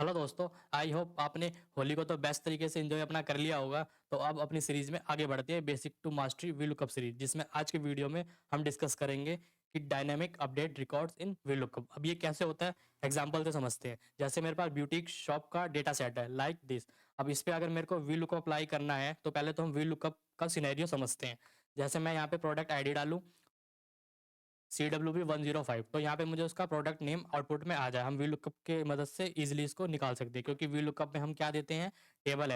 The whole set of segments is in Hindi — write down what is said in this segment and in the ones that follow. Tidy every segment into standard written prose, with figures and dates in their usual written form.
हेलो दोस्तों, आई होप आपने होली को तो बेस्ट तरीके से एंजॉय अपना कर लिया होगा। तो अब अपनी सीरीज में आगे बढ़ते हैं, basic to mastery VLOOKUP series, जिसमें आज के वीडियो में हम डिस्कस करेंगे कि dynamic update records in VLOOKUP. अब ये कैसे होता है, एग्जांपल से समझते हैं। जैसे मेरे पास ब्यूटीक शॉप का डेटा सेट है लाइक दिस। अब इस पे अगर मेरे को वीलुकअप अप्लाई करना है तो पहले तो हम वीलुकअप का सिनेरियो समझते हैं। जैसे मैं यहाँ पे प्रोडक्ट आईडी डालूं CWP 105, तो यहाँ पे मुझे उसका प्रोडक्ट नेम आउटपुट में आ जाए। हम वीलुकअप के मदद से इजीली इसको निकाल सकते हैं, क्योंकि वीलुकअप में हम क्या देते हैं, टेबल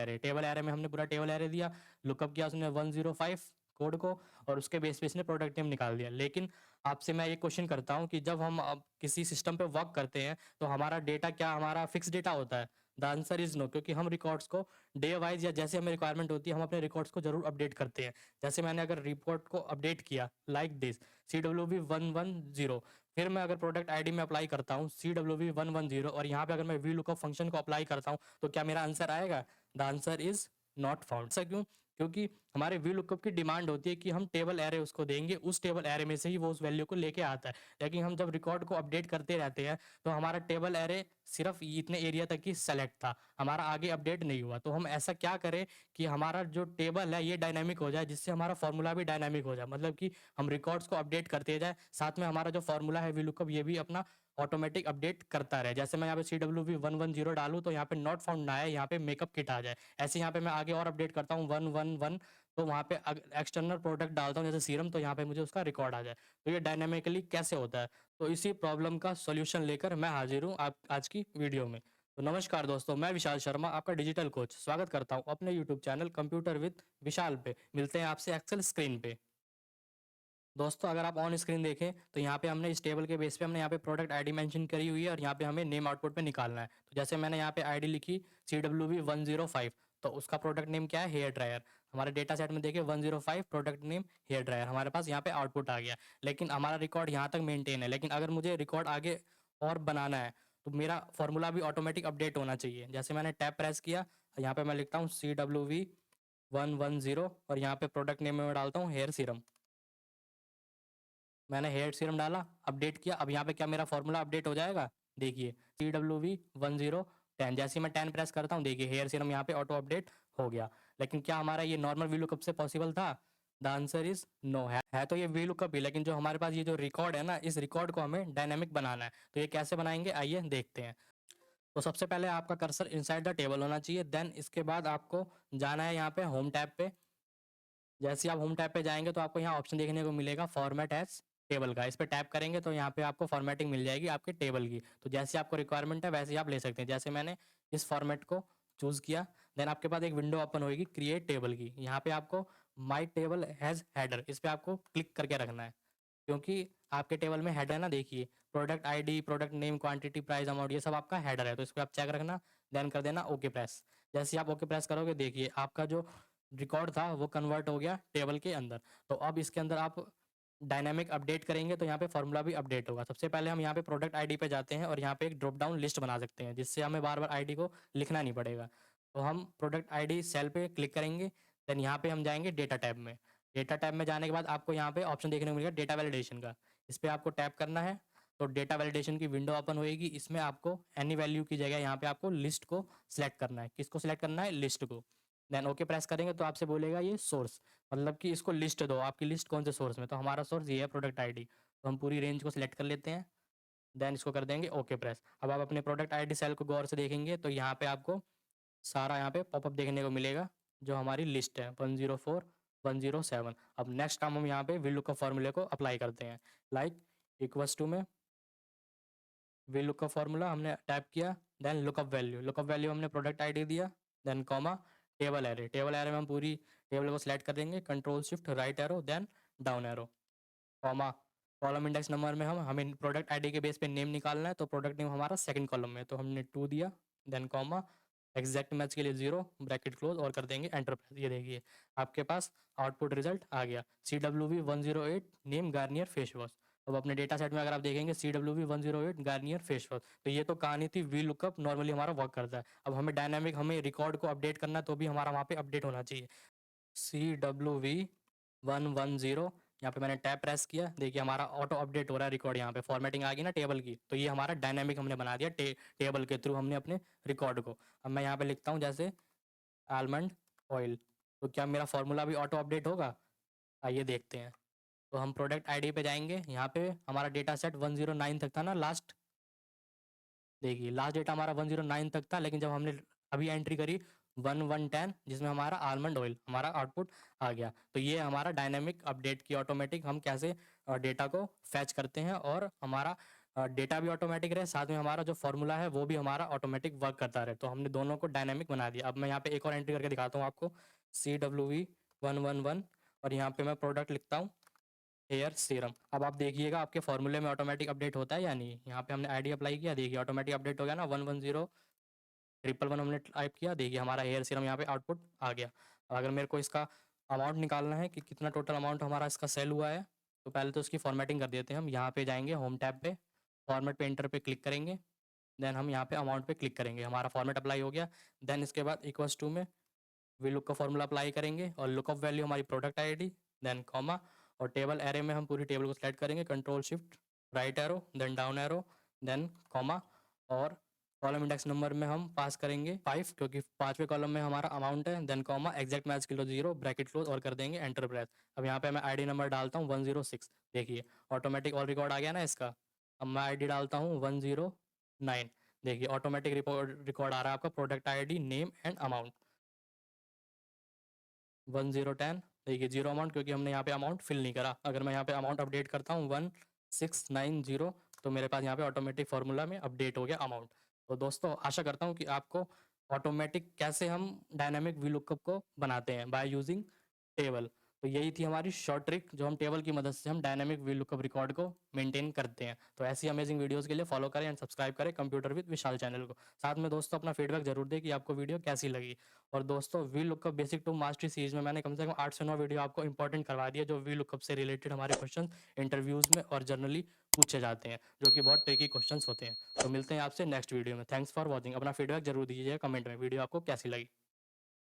एरे में हमने पूरा टेबल एरे दिया, लुकअप किया उसने 105 कोड को, और उसके बेस पे इसने प्रोडक्ट नेम निकाल दिया। लेकिन आपसे मैं ये क्वेश्चन करता हूँ कि जब हम अब किसी सिस्टम पे वर्क करते हैं तो हमारा डेटा क्या हमारा फिक्स डेटा होता है? द आंसर इज नो, क्योंकि हम रिकॉर्ड्स को डे वाइज या जैसे हमें रिक्वायरमेंट होती है हम अपने रिकॉर्ड्स को जरूर अपडेट करते हैं। जैसे मैंने अगर रिपोर्ट को अपडेट किया लाइक दिस CWP 110, फिर मैं अगर प्रोडक्ट आईडी में अप्लाई करता हूँ CWP 110, और यहाँ पे अगर मैं वी लुकअप फंक्शन को अप्लाई करता हूँ तो क्या मेरा आंसर आएगा? The answer is not found. ऐसा क्यों? क्योंकि हमारे वी लुकअप की डिमांड होती है कि हम टेबल एरे उसको देंगे, उस टेबल एरे में से ही वो उस वैल्यू को लेके आता है। लेकिन हम जब रिकॉर्ड को अपडेट करते रहते हैं तो हमारा टेबल एरे सिर्फ इतने एरिया तक ही सेलेक्ट था, हमारा आगे अपडेट नहीं हुआ। तो हम ऐसा क्या करें कि हमारा जो टेबल है ये डायनामिक हो जाए, जिससे हमारा फॉर्मूला भी डायनामिक हो जाए। मतलब कि हम रिकॉर्ड्स को अपडेट करते जाए, साथ में हमारा जो फॉर्मूला है वीलुकअप ये भी अपना ऑटोमेटिक अपडेट करता रहे। जैसे मैं यहाँ पे CWP 110 डालूँ तो यहाँ पे नॉट फाउंड ना आए, यहाँ पे मेकअप किट आ जाए। ऐसे यहाँ पे मैं आगे और अपडेट करता हूँ 111, तो वहाँ पे एक्सटर्नल प्रोडक्ट डालता हूँ जैसे सीरम, तो यहाँ पे मुझे उसका रिकॉर्ड आ जाए। तो ये डायनामिकली कैसे होता है, तो इसी प्रॉब्लम का सॉल्यूशन लेकर मैं हाजिर हूँ आप आज की वीडियो में। तो नमस्कार दोस्तों, मैं विशाल शर्मा, आपका डिजिटल कोच, स्वागत करता हूँ अपने यूट्यूब चैनल कंप्यूटर विद विशाल पे। मिलते हैं आपसे एक्सेल स्क्रीन पे। दोस्तों अगर आप ऑन स्क्रीन देखें तो यहाँ पे हमने इस टेबल के बेस पे हमने यहाँ पे प्रोडक्ट आईडी मेंशन करी हुई है, और यहाँ पे हमें नेम आउटपुट पे निकालना है। तो जैसे मैंने यहाँ पे आईडी लिखी CWP 105, तो उसका प्रोडक्ट नेम क्या है, हेयर ड्रायर। हमारे डेटा सेट में देखिए 105 प्रोडक्ट नेम हेयर ड्रायर, हमारे पास यहाँ पे आउटपुट आ गया। लेकिन हमारा रिकॉर्ड यहाँ तक मेंटेन है, लेकिन अगर मुझे रिकॉर्ड आगे और बनाना है तो मेरा फॉर्मूला भी ऑटोमेटिक अपडेट होना चाहिए। जैसे मैंने टैब प्रेस किया, यहाँ पे मैं लिखता हूँ CWP 110, और यहाँ पे प्रोडक्ट नेम में मैं डालता हूँ हेयर सीरम। मैंने हेयर सीरम डाला, अपडेट किया। अब यहाँ पे क्या मेरा फॉर्मूला अपडेट हो जाएगा? देखिए CWP 10, जैसे ही मैं 10 प्रेस करता हूँ देखिए हेयर सीरम यहाँ पे ऑटो अपडेट हो गया। लेकिन क्या हमारा ये नॉर्मल वीलुकअप से पॉसिबल था? The answer is no. है तो ये वीलुकअप ही, लेकिन जो हमारे पास ये जो रिकॉर्ड है ना, इस रिकॉर्ड को हमें डायनेमिक बनाना है। तो ये कैसे बनाएंगे, आइए देखते हैं। तो सबसे पहले आपका कर्सर इनसाइड द टेबल होना चाहिए। देन इसके बाद आपको जाना है यहाँ पे होम टैब पे। जैसे ही आप होम टैब पे जाएंगे तो आपको यहाँ ऑप्शन देखने को मिलेगा फॉर्मेट एज टेबल का। इस पे टैप करेंगे तो यहाँ पे आपको फॉर्मेटिंग मिल जाएगी आपके टेबल की। तो जैसे आपको रिक्वायरमेंट है वैसे ही आप ले सकते हैं। जैसे मैंने इस फॉर्मेट को चूज किया, देन आपके पास एक विंडो ओपन होगी क्रिएट टेबल की। यहाँ पे आपको माई टेबल हैज हेडर, इस पे आपको क्लिक करके रखना है, क्योंकि आपके टेबल में हेडर है ना, देखिए product ID, product name, quantity, price, amount, ये सब आपका हेडर है। तो इसको आप चेक रखना, देन कर देना ओके प्रेस। जैसे ही आप ओके प्रेस करोगे देखिए आपका जो रिकॉर्ड था वो कन्वर्ट हो गया टेबल के अंदर। तो अब इसके अंदर आप डायनामिक अपडेट करेंगे तो यहाँ पे फॉर्मूला भी अपडेट होगा। सबसे पहले हम यहाँ पे प्रोडक्ट आईडी पे जाते हैं और यहाँ पे एक ड्रॉप डाउन लिस्ट बना सकते हैं, जिससे हमें बार बार आईडी को लिखना नहीं पड़ेगा। तो हम प्रोडक्ट आईडी सेल पे क्लिक करेंगे, देन यहाँ पे हम जाएंगे डेटा टैब में। डेटा टैब में जाने के बाद आपको यहाँ पे ऑप्शन देखने को मिलेगा डेटा वैलिडेशन का, इस पर आपको टैप करना है। तो डेटा वैलिडेशन की विंडो ओपन होएगी। इसमें आपको एनी वैल्यू की जगह यहाँ पे आपको लिस्ट को सिलेक्ट करना है। किसको सिलेक्ट करना है? लिस्ट को। देन ओके प्रेस करेंगे तो आपसे बोलेगा ये सोर्स, मतलब कि इसको लिस्ट दो, आपकी लिस्ट कौन से सोर्स में। तो हमारा सोर्स ये है प्रोडक्ट आईडी, तो हम पूरी रेंज को सिलेक्ट कर लेते हैं। देन इसको कर देंगे ओके प्रेस। अब आप अपने प्रोडक्ट आईडी सेल को गौर से देखेंगे तो यहाँ पे आपको सारा यहाँ पे पॉपअप देखने को मिलेगा, जो हमारी लिस्ट है 104 107। अब नेक्स्ट काम हम यहाँ पे वी लुकअप फॉर्मूले को अप्लाई करते हैं। लाइक इक्वल्स टू में वी लुकअप फॉर्मूला हमने टाइप किया, देन लुकअप वैल्यू हमने प्रोडक्ट आईडी दिया, देन कॉमा टेबल एरे में हम पूरी टेबल को सिलेक्ट कर देंगे, control shift right arrow then down arrow, comma column index number में हम हमें प्रोडक्ट आईडी के बेस पे नेम निकालना है। तो प्रोडक्ट नेम हमारा सेकंड कॉलम में, तो हमने 2 दिया, देन कॉमा एग्जैक्ट मैच के लिए 0 ब्रैकेट क्लोज और कर देंगे एंटर प्रेस। ये देखिए आपके पास आउटपुट रिजल्ट आ गया CWP 108 name Garnier face wash. अब अपने डेटा सेट में अगर आप देखेंगे CWP 108 गार्नियर फेस वॉश, तो ये तो कहानी थी वी लुकअप नॉर्मली हमारा वर्क करता है। अब हमें डायनामिक हमें रिकॉर्ड को अपडेट करना है, तो भी हमारा वहाँ पे अपडेट होना चाहिए। CWP 110 यहाँ पे मैंने टैब प्रेस किया, देखिए हमारा ऑटो अपडेट हो रहा है रिकॉर्ड, यहाँ पे फॉर्मेटिंग आ गई ना टेबल की, तो ये हमारा डायनेमिक हमने बना दिया टेबल के थ्रू हमने अपने रिकॉर्ड को। अब मैं यहाँ पे लिखता हूँ जैसे आलमंड ऑयल, तो क्या मेरा फॉर्मूला भी ऑटो अपडेट होगा? आइए देखते हैं। तो हम प्रोडक्ट आईडी पे जाएंगे, यहाँ पे हमारा डेटा सेट 109 तक था ना लास्ट, देखिए लास्ट डेटा हमारा 109 तक था, लेकिन जब हमने अभी एंट्री करी 1110 जिसमें हमारा आलमंड ऑयल हमारा आउटपुट आ गया। तो ये हमारा डायनेमिक अपडेट की ऑटोमेटिक हम कैसे डेटा को फैच करते हैं और हमारा डेटा भी ऑटोमेटिक रहे, साथ में हमारा जो फॉर्मूला है वो भी हमारा ऑटोमेटिक वर्क करता रहे। तो हमने दोनों को डायनेमिक बना दिया। अब मैं यहाँ पे एक और एंट्री करके दिखाता हूँ आपको, CWV111 और यहाँ पे मैं प्रोडक्ट लिखता हूँ हेयर सीरम। अब आप देखिएगा आपके फॉर्मूले में ऑटोमेटिक अपडेट होता है या नहीं। यहाँ पे हमने आईडी अप्लाई किया, देखिए ऑटोमेटिक अपडेट हो गया ना, 110 111 हमने टाइप किया, देखिए हमारा हेयर सीरम यहाँ पे आउटपुट आ गया। अगर मेरे को इसका अमाउंट निकालना है कि कितना टोटल अमाउंट हमारा इसका सेल हुआ है, तो पहले तो इसकी फॉर्मेटिंग कर देते हैं हम। यहाँ पे जाएंगे होम टैब पे, फॉर्मेट पेंटर पे क्लिक करेंगे, देन हम यहाँ पे अमाउंट पे क्लिक करेंगे, हमारा फॉर्मेट अप्लाई हो गया। देन इसके बाद इक्वल्स टू में वी लुक का फॉर्मूला अप्लाई करेंगे और लुक ऑफ वैल्यू हमारी प्रोडक्ट आईडी, देन कॉमा, और टेबल एरे में हम पूरी टेबल को सेलेक्ट करेंगे, control shift right arrow then down arrow then comma, और कॉलम इंडेक्स नंबर में हम पास करेंगे 5 क्योंकि 5वें कॉलम में हमारा अमाउंट है, देन कॉमा एग्जैक्ट मैच किलो 0 ब्रैकेट क्लोज और कर देंगे एंटर प्रेस। अब यहाँ पे मैं आईडी नंबर डालता हूँ 106, देखिए ऑटोमेटिक ऑल रिकॉर्ड आ गया ना इसका। अब मैं आईडी डालता हूँ 109, देखिए ऑटोमेटिक रिकॉर्ड आ रहा है आपका product ID name and amount 1010, देखिए जीरो अमाउंट क्योंकि हमने यहाँ पे अमाउंट फिल नहीं करा। अगर मैं यहाँ पे अमाउंट अपडेट करता हूँ 1690, तो मेरे पास यहाँ पे ऑटोमेटिक फार्मूला में अपडेट हो गया अमाउंट। तो दोस्तों आशा करता हूँ कि आपको ऑटोमेटिक कैसे हम डायनामिक वी लुकअप को बनाते हैं बाय यूजिंग टेबल। तो यही थी हमारी शॉर्ट ट्रिक, जो हम टेबल की मदद से हम डायनामिक वी लुकअप रिकॉर्ड को मेंटेन करते हैं। तो ऐसी अमेजिंग वीडियोस के लिए फॉलो करें एंड सब्सक्राइब करें कंप्यूटर विद विशाल चैनल को। साथ में दोस्तों अपना फीडबैक जरूर दें कि आपको वीडियो कैसी लगी। और दोस्तों V lookup basic to mastery series में मैंने कम से कम 8 से 9 वीडियो आपको इंपॉर्टेंट करवा दिया, जो वी लुकअप से रिलेटेड हमारे क्वेश्चन इंटरव्यूज में और जनरली पूछे जाते हैं, जो कि बहुत ट्रिकी क्वेश्चन होते हैं। तो मिलते हैं आपसे नेक्स्ट वीडियो में। Thanks for watching. अपना फीडबैक जरूर दीजिएगा कमेंट में वीडियो आपको कैसी लगी।